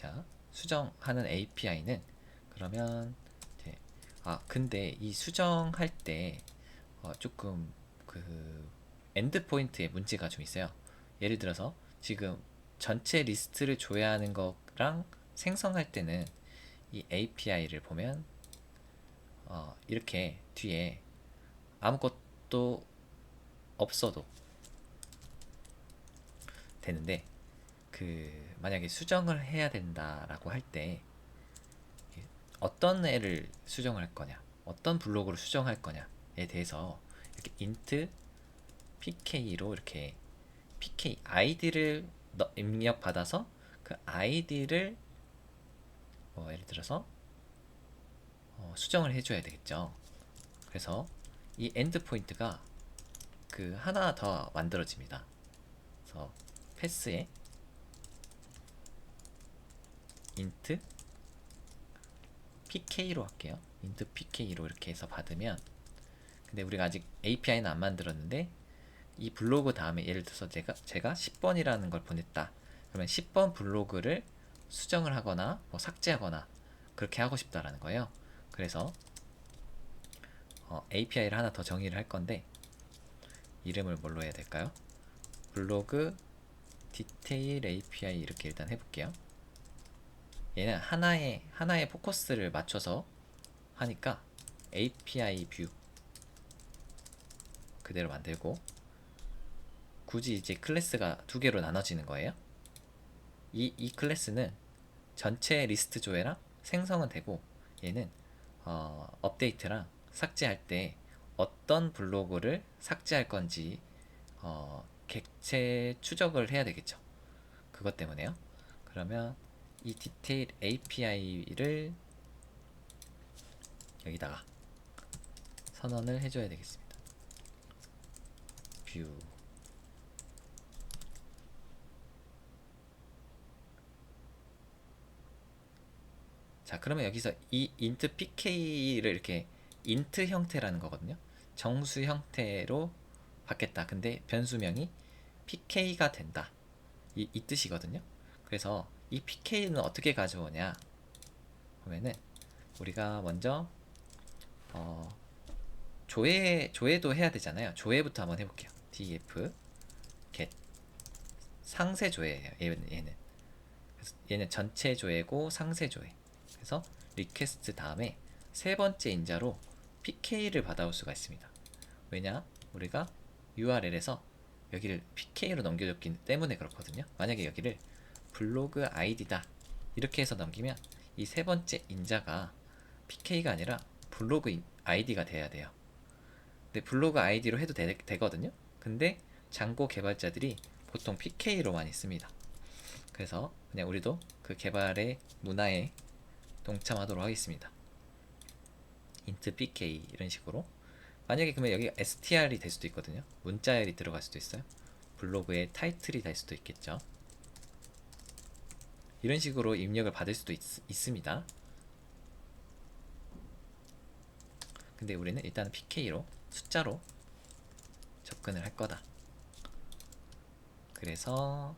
자, 수정하는 API는 그러면 근데 이 수정할 때 조금 그 엔드포인트에 문제가 좀 있어요. 예를 들어서 지금 전체 리스트를 조회하는 거랑 생성할 때는 이 API를 보면 이렇게 뒤에 아무것도 없어도 되는데, 그 만약에 수정을 해야 된다라고 할 때 어떤 애를 수정할 거냐, 어떤 블록으로 수정할 거냐에 대해서 이렇게 int pk로 이렇게 pk id를 입력받아서 그 id를 예를 들어서 수정을 해줘야 되겠죠. 그래서 이 엔드 포인트가 그 하나 더 만들어집니다. 그래서 패스에 int pk로 할게요. int pk로 이렇게 해서 받으면, 근데 우리가 아직 API는 안 만들었는데 이 블로그 다음에 예를 들어서 제가 10번이라는 걸 보냈다. 그러면 10번 블로그를 수정을 하거나 뭐 삭제하거나 그렇게 하고 싶다라는 거예요. 그래서 API를 하나 더 정의를 할 건데 이름을 뭘로 해야 될까요? 블로그 디테일 API 이렇게 일단 해볼게요. 얘는 하나의 포커스를 맞춰서 하니까 API 뷰 그대로 만들고, 굳이 이제 클래스가 두 개로 나눠지는 거예요. 이 클래스는 전체 리스트 조회랑 생성은 되고, 얘는 업데이트랑 삭제할 때 어떤 블로그를 삭제할 건지 객체 추적을 해야 되겠죠. 그것 때문에요. 그러면 이 디테일 API를 여기다가 선언을 해줘야 되겠습니다. 뷰. 자, 그러면 여기서 이 int pk를 이렇게 int 형태라는 거거든요. 정수 형태로 받겠다. 근데 변수명이 pk가 된다. 이 뜻이거든요. 그래서 이 pk는 어떻게 가져오냐 보면은, 우리가 먼저 조회도 해야 되잖아요. 조회부터 한번 해볼게요. df get 상세 조회예요. 얘는 전체 조회고 상세 조회. 그래서 리퀘스트 다음에 세 번째 인자로 pk를 받아올 수가 있습니다. 왜냐? 우리가 URL에서 여기를 pk로 넘겨줬기 때문에 그렇거든요. 만약에 여기를 블로그 id다 이렇게 해서 넘기면 이 세 번째 인자가 pk가 아니라 블로그 id가 돼야 돼요. 근데 블로그 id로 해도 되거든요. 근데 장고 개발자들이 보통 pk로 많이 씁니다. 그래서 그냥 우리도 그 개발의 문화에 동참하도록 하겠습니다. int pk 이런 식으로. 만약에 그러면 여기 str이 될 수도 있거든요. 문자열이 들어갈 수도 있어요. 블로그의 타이틀이 될 수도 있겠죠. 이런 식으로 입력을 받을 수도 있습니다. 근데 우리는 일단 pk로 숫자로 접근을 할 거다. 그래서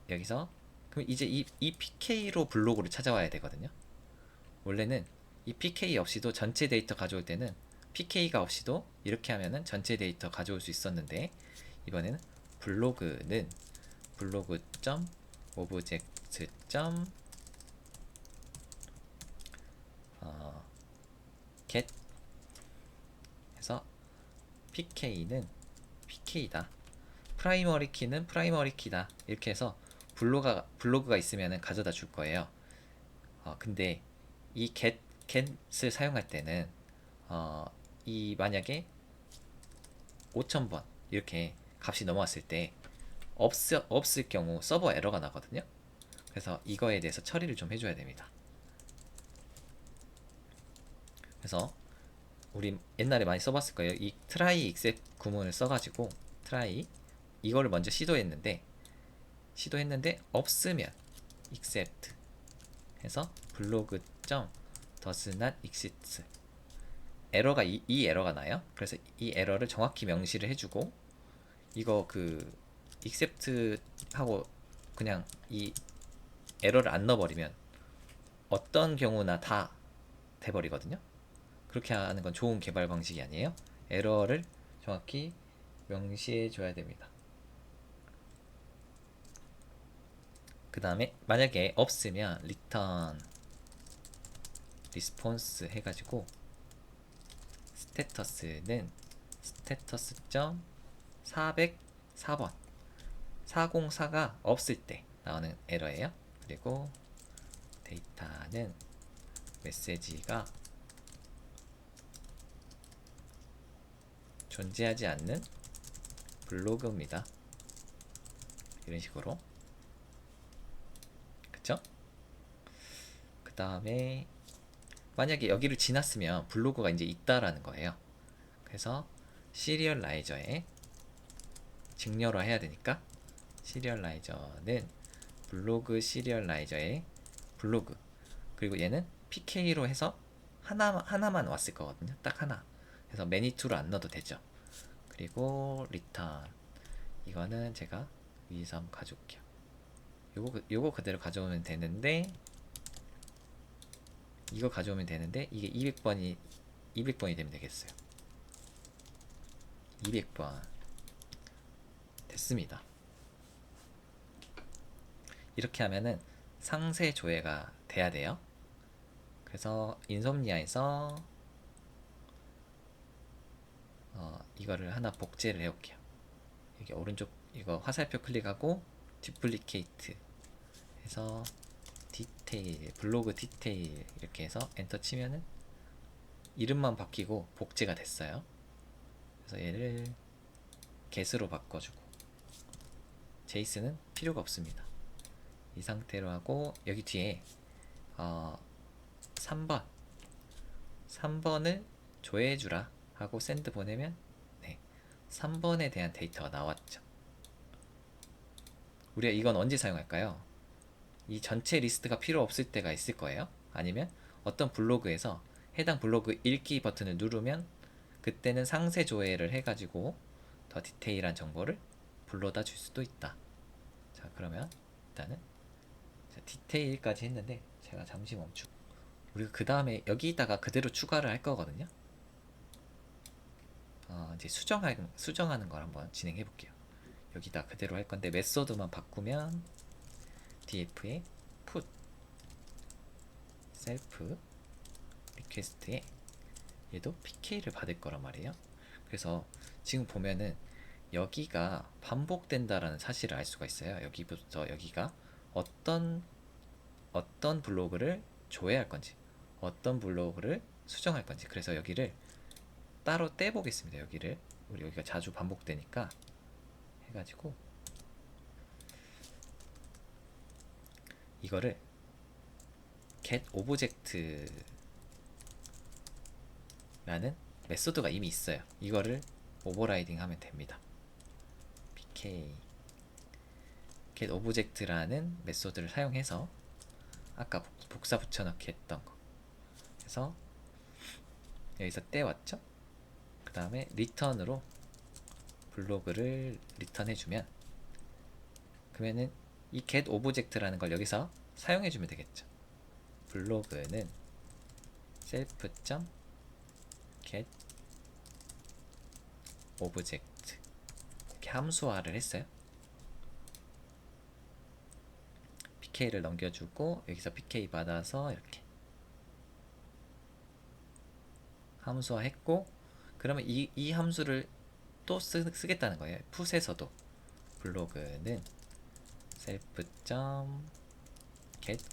여기서 그럼 이제 이 pk로 블로그를 찾아와야 되거든요. 원래는 이 pk 없이도 전체 데이터 가져올 때는 pk가 없이도 이렇게 하면은 전체 데이터 가져올 수 있었는데, 이번에는 블로그는 블로그.오브젝트. get 해서 pk는 pk다, 프라이머리 키는 프라이머리 키다 이렇게 해서 블로그가 있으면은 가져다 줄 거예요. 근데 이 get을 사용할 때는 이 만약에 5000번 이렇게 값이 넘어왔을 때 없을 경우 서버 에러가 나거든요. 그래서 이거에 대해서 처리를 좀 해줘야 됩니다. 그래서 우리 옛날에 많이 써봤을 거예요. 이 try except 구문을 써가지고 try 이거를 먼저 시도했는데 없으면 except 해서 블로그 does not exist 에러가 이 에러가 나요. 그래서 이 에러를 정확히 명시를 해주고, 이거 except 하고 그냥 이 에러를 안 넣어버리면 어떤 경우나 다 돼버리거든요. 그렇게 하는 건 좋은 개발 방식이 아니에요. 에러를 정확히 명시해 줘야 됩니다. 그 다음에 만약에 없으면 return response 해가지고 스테터스는 status.404번 404가 없을 때 나오는 에러예요. 그리고 데이터는 메시지가 존재하지 않는 블로그입니다. 이런 식으로. 그쵸? 그 다음에 만약에 여기를 지났으면 블로그가 이제 있다라는 거예요. 그래서 시리얼라이저에 직렬화 해야 되니까 시리얼라이저는 블로그 시리얼라이저에 블로그, 그리고 얘는 PK로 해서 하나만 왔을 거거든요. 딱 하나. 그래서 매니투를 안 넣어도 되죠. 그리고 리턴, 이거는 제가 위에서 한번 가져올게요. 요거 그대로 가져오면 되는데, 이거 가져오면 되는데 이게 200번이 되면 되겠어요. 200번 됐습니다. 이렇게 하면은 상세 조회가 돼야 돼요. 그래서 인솜니아에서 이거를 하나 복제를 해볼게요. 여기 오른쪽 이거 화살표 클릭하고 듀플리케이트 해서 디테일, 블로그 디테일 이렇게 해서 엔터 치면은 이름만 바뀌고 복제가 됐어요. 그래서 얘를 get으로 바꿔주고 제이슨은 필요가 없습니다. 이 상태로 하고 여기 뒤에 3번을 조회해주라 하고 샌드 보내면 3번에 대한 데이터가 나왔죠. 우리가 이건 언제 사용할까요? 이 전체 리스트가 필요 없을 때가 있을 거예요. 아니면 어떤 블로그에서 해당 블로그 읽기 버튼을 누르면 그때는 상세 조회를 해가지고 더 디테일한 정보를 불러다 줄 수도 있다. 자, 그러면 일단은 디테일까지 했는데 제가 잠시 멈추고 우리가 그 다음에 여기다가 그대로 추가를 할 거거든요. 이제 수정하는 걸 한번 진행해 볼게요. 여기다 그대로 할 건데 메소드만 바꾸면 df에 put self request에 얘도 pk를 받을 거란 말이에요. 그래서 지금 보면은 여기가 반복된다라는 사실을 알 수가 있어요. 여기부터 여기가 어떤 블로그를 조회할 건지, 어떤 블로그를 수정할 건지. 그래서 여기를 따로 떼보겠습니다. 우리 여기가 자주 반복되니까 해가지고 이거를 get object라는 메소드가 이미 있어요. 이거를 오버라이딩 하면 됩니다. pk get object라는 메소드를 사용해서 아까 복사 붙여넣기 했던 거 그래서 여기서 떼왔죠. 그 다음에 리턴으로 블로그를 리턴해주면 그러면은 이 get object라는 걸 여기서 사용해주면 되겠죠. 블로그는 self.get object 이렇게 함수화를 했어요. pk를 넘겨주고 여기서 pk 받아서 이렇게 함수화 했고, 그러면 이 함수를 또 쓰겠다는 거예요. 풋에서도 블로그는 self.get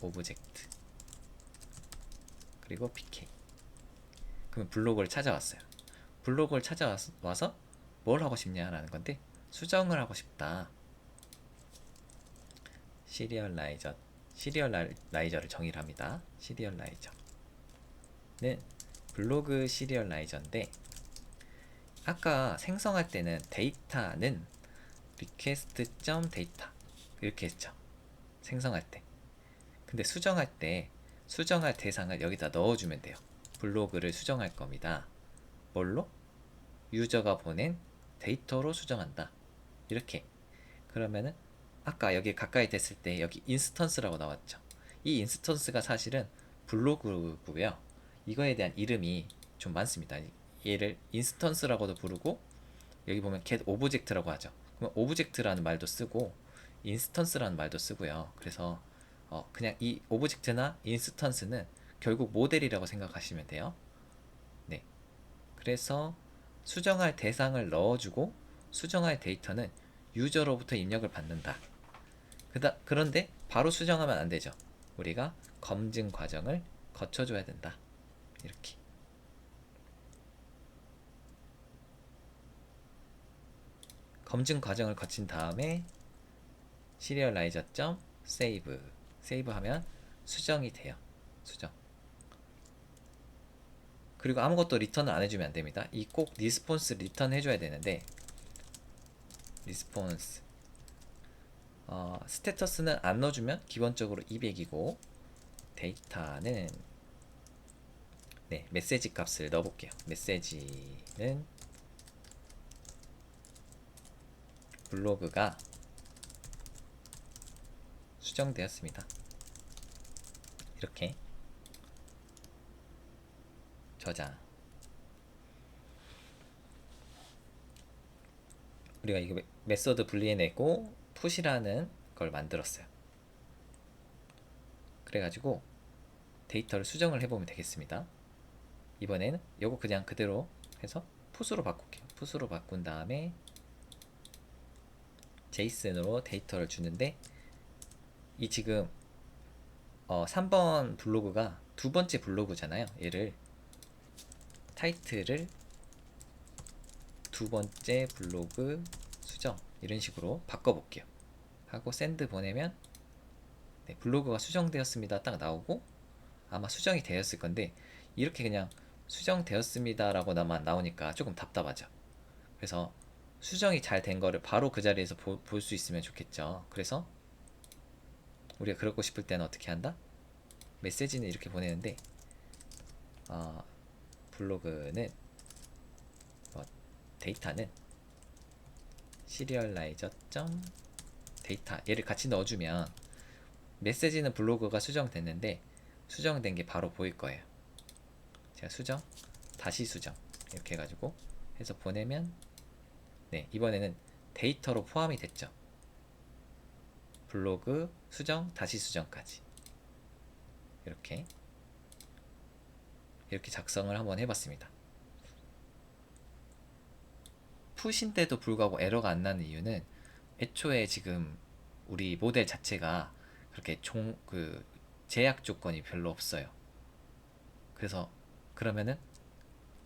object 그리고 pk. 그러면 블로그를 찾아왔어요. 블로그를 찾아와서 뭘 하고 싶냐라는 건데 수정을 하고 싶다. 시리얼라이저를 정의를 합니다. 시리얼라이저는 블로그 시리얼라이저인데 아까 생성할 때는 데이터는 request.data 이렇게 했죠. 생성할 때. 근데 수정할 때 수정할 대상을 여기다 넣어주면 돼요. 블로그를 수정할 겁니다. 뭘로? 유저가 보낸 데이터로 수정한다. 이렇게. 그러면은 아까 여기 가까이 됐을 때 여기 인스턴스라고 나왔죠. 이 인스턴스가 사실은 블로그고요. 이거에 대한 이름이 좀 많습니다. 얘를 인스턴스라고도 부르고 여기 보면 get object라고 하죠. 그럼 object라는 말도 쓰고 인스턴스라는 말도 쓰고요. 그래서 그냥 이 오브젝트나 인스턴스는 결국 모델이라고 생각하시면 돼요. 네. 그래서 수정할 대상을 넣어주고 수정할 데이터는 유저로부터 입력을 받는다. 그런데 바로 수정하면 안 되죠. 우리가 검증 과정을 거쳐줘야 된다. 이렇게. 검증 과정을 거친 다음에 시리얼라이저 세이브 하면 수정이 돼요. 수정. 그리고 아무것도 리턴을 안 해주면 안 됩니다. 이 꼭 리스폰스 리턴 해줘야 되는데 리스폰스 스테터스는 안 넣어주면 기본적으로 200이고 데이터는 네, 메시지 값을 넣어볼게요. 메시지는 블로그가 수정되었습니다. 이렇게 저장. 우리가 이거 메소드 분리해내고 푸시라는 걸 만들었어요. 그래가지고 데이터를 수정을 해보면 되겠습니다. 이번에는 요거 그냥 그대로 해서 푸스로 바꿀게요. 푸스로 바꾼 다음에 제이슨으로 데이터를 주는데 이 지금 3번 블로그가 두 번째 블로그잖아요. 얘를 타이틀을 두 번째 블로그 수정 이런 식으로 바꿔볼게요. 하고 샌드 보내면 네, 블로그가 수정되었습니다 딱 나오고 아마 수정이 되었을 건데 이렇게 그냥 수정되었습니다 라고나만 나오니까 조금 답답하죠. 그래서 수정이 잘 된 거를 바로 그 자리에서 볼 수 있으면 좋겠죠. 그래서 우리가 그러고 싶을 때는 어떻게 한다? 메시지는 이렇게 보내는데 블로그는 데이터는 시리얼라이저 데이터 얘를 같이 넣어주면 메시지는 블로그가 수정됐는데 수정된 게 바로 보일 거예요. 제가 수정 다시 수정 이렇게 해가지고 해서 보내면 네, 이번에는 데이터로 포함이 됐죠. 블로그 수정 다시 수정까지 이렇게 작성을 한번 해봤습니다. 푸시인데도 불구하고 에러가 안 나는 이유는 애초에 지금 우리 모델 자체가 그렇게 제약 조건이 별로 없어요. 그래서 그러면은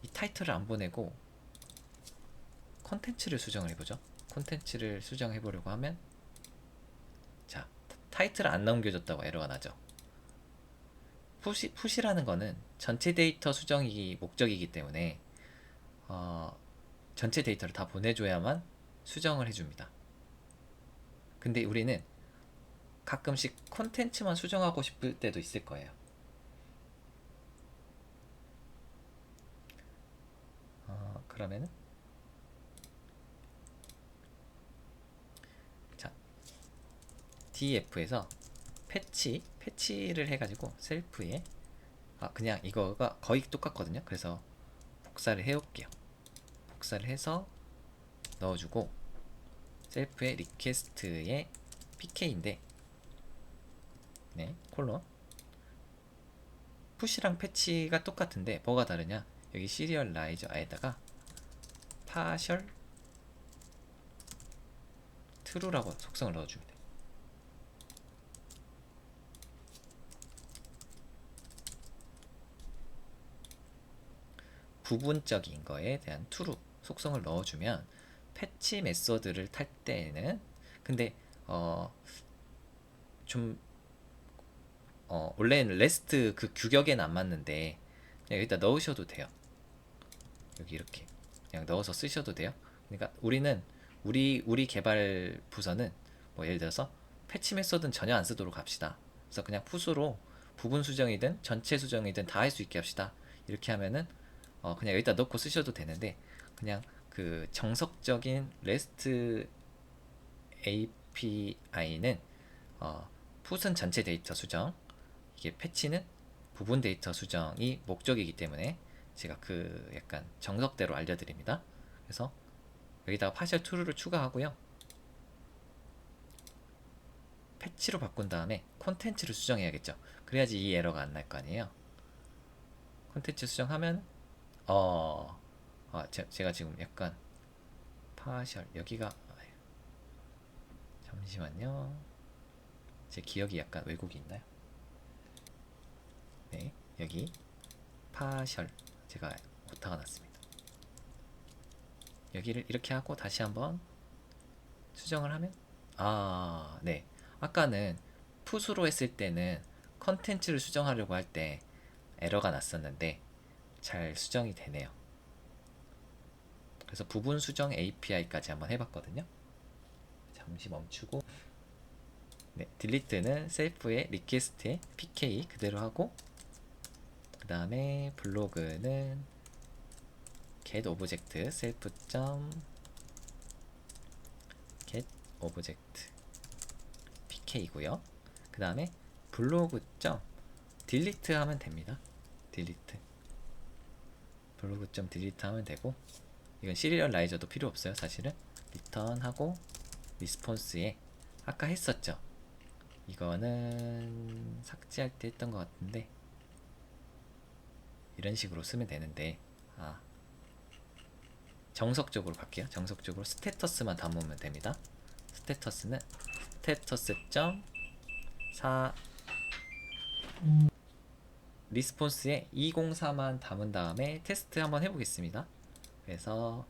이 타이틀을 안 보내고 컨텐츠를 수정을 해보죠. 컨텐츠를 수정해 보려고 하면 자, 타이틀을 안 넘겨줬다고 에러가 나죠. 푸시라는 거는 전체 데이터 수정이 목적이기 때문에 전체 데이터를 다 보내줘야만 수정을 해줍니다. 근데 우리는 가끔씩 콘텐츠만 수정하고 싶을 때도 있을 거예요. 그러면은 자, DF에서 패치를 해가지고 셀프에 그냥 이거가 거의 똑같거든요. 그래서 복사를 해올게요. 복사를 해서 넣어주고 셀프의 리퀘스트의 PK인데 네, 콜론 푸시랑 패치가 똑같은데 뭐가 다르냐? 여기 시리얼라이저에다가 파셜 true라고 속성을 넣어주면 돼요. 부분적인 거에 대한 true 속성을 넣어주면 패치 메서드를 탈 때에는 근데 좀 원래는 레스트 그 규격에는 안 맞는데 그냥 여기다 넣으셔도 돼요. 여기 이렇게 그냥 넣어서 쓰셔도 돼요. 그러니까 우리는 우리 개발 부서는 뭐 예를 들어서 패치 메서드는 전혀 안 쓰도록 합시다. 그래서 그냥 푸스로 부분 수정이든 전체 수정이든 다 할 수 있게 합시다. 이렇게 하면은 그냥 여기다 넣고 쓰셔도 되는데 그냥 그 정석적인 REST API는 풋은 전체 데이터 수정, 이게 패치는 부분 데이터 수정이 목적이기 때문에 제가 그 약간 정석대로 알려드립니다. 그래서 여기다가 파셜 true를 추가하고요. 패치로 바꾼 다음에 콘텐츠를 수정해야겠죠. 그래야지 이 에러가 안 날 거 아니에요. 콘텐츠 수정하면 제가 지금 약간 파셜 여기가 잠시만요. 제 기억이 약간 왜곡이 있나요? 네, 여기 파셜 제가 오타가 났습니다. 여기를 이렇게 하고 다시 한번 수정을 하면 네. 아까는 풋으로 했을 때는 컨텐츠를 수정하려고 할 때 에러가 났었는데 잘 수정이 되네요. 그래서 부분 수정 API까지 한번 해봤거든요. 잠시 멈추고 네, 딜리트는 셀프의 리퀘스트에 PK 그대로 하고 그 다음에 블로그는 get object self get object pk고요. 그 다음에 블로그 delete 하면 됩니다. delete 블로그 delete 하면 되고 이건 시리얼라이저도 필요 없어요. 사실은 return 하고 리스폰스에 아까 했었죠. 이거는 삭제할 때 했던 것 같은데 이런 식으로 쓰면 되는데 정석적으로 갈게요. 정석적으로 스테터스만 담으면 됩니다. 스테터스는 스테터스.4 리스폰스에 204만 담은 다음에 테스트 한번 해보겠습니다. 그래서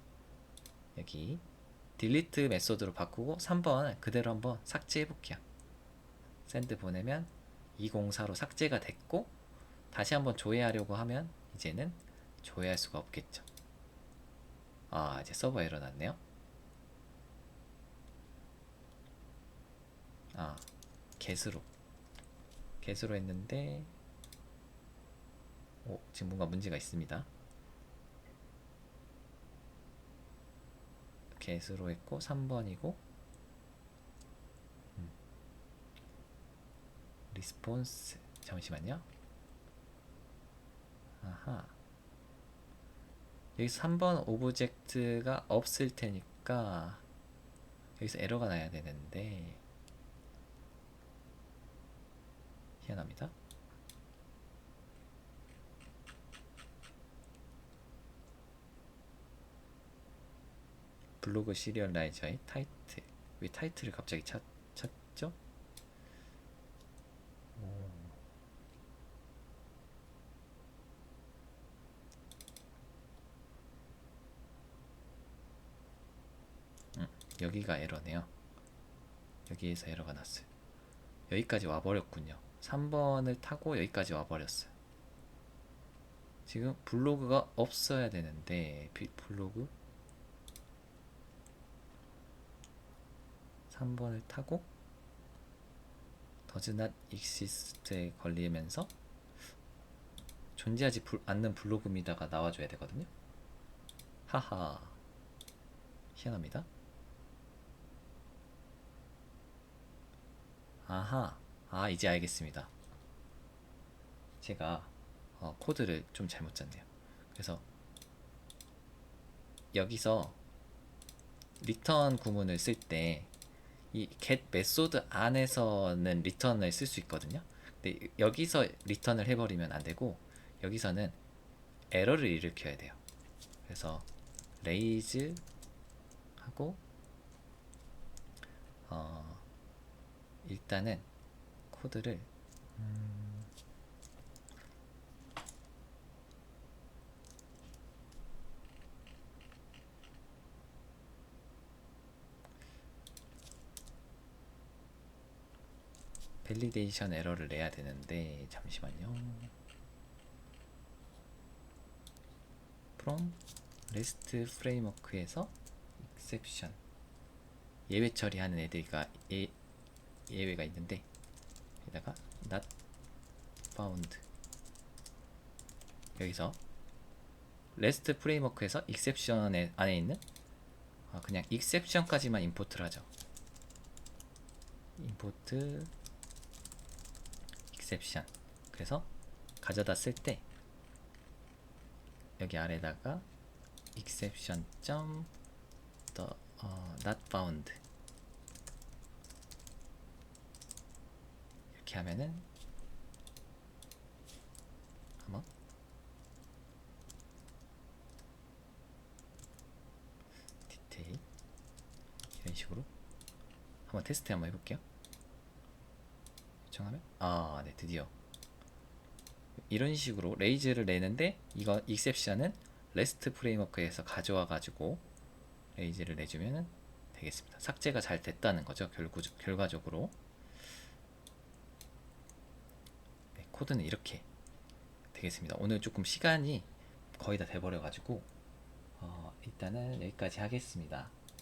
여기 딜리트 메소드로 바꾸고 3번 그대로 한번 삭제해 볼게요. 샌드 보내면 204로 삭제가 됐고 다시 한번 조회하려고 하면 이제는 조회할 수가 없겠죠. 이제 서버 에러 났네요. get으로 했는데 지금 뭔가 문제가 있습니다. get으로 했고 3번이고 리스폰스 잠시만요. 여기서 3번 오브젝트가 없을 테니까 여기서 에러가 나야 되는데 희한합니다. 블로그 시리얼라이저의 타이틀 왜 타이틀을 갑자기 찾죠? 여기가 에러네요. 여기에서 에러가 났어요. 여기까지 와버렸군요. 3번을 타고 여기까지 와버렸어요. 지금 블로그가 없어야 되는데 블로그 3번을 타고 does not exist에 걸리면서 존재하지 않는 블로그입니다가 나와줘야 되거든요. 하하 희한합니다. 이제 알겠습니다. 제가 코드를 좀 잘못 짰네요. 그래서 여기서 리턴 구문을 쓸 때 이 get 메소드 안에서는 리턴을 쓸 수 있거든요. 근데 여기서 리턴을 해버리면 안 되고 여기서는 에러를 일으켜야 돼요. 그래서 raise 하고 일단은 코드를 밸리데이션 에러를 내야 되는데 잠시만요. from REST 프레임워크에서 exception 예외 처리하는 애들가 예외가 있는데 여기다가 not found 여기서 REST 프레임워크에서 exception 안에 있는 그냥 exception까지만 임포트를 하죠. import exception 그래서 가져다 쓸 때 여기 아래다가 exception the not found 이렇게 하면은 한번 디테일 이런 식으로 한번 테스트 한번 해볼게요. 요청하면 네, 드디어 이런 식으로 레이즈를 내는데 이거 exception은 REST 프레임워크에서 가져와 가지고 레이즈를 내주면 되겠습니다. 삭제가 잘 됐다는 거죠. 결과적으로. 네, 코드는 이렇게 되겠습니다. 오늘 조금 시간이 거의 다 돼버려 가지고 일단은 여기까지 하겠습니다.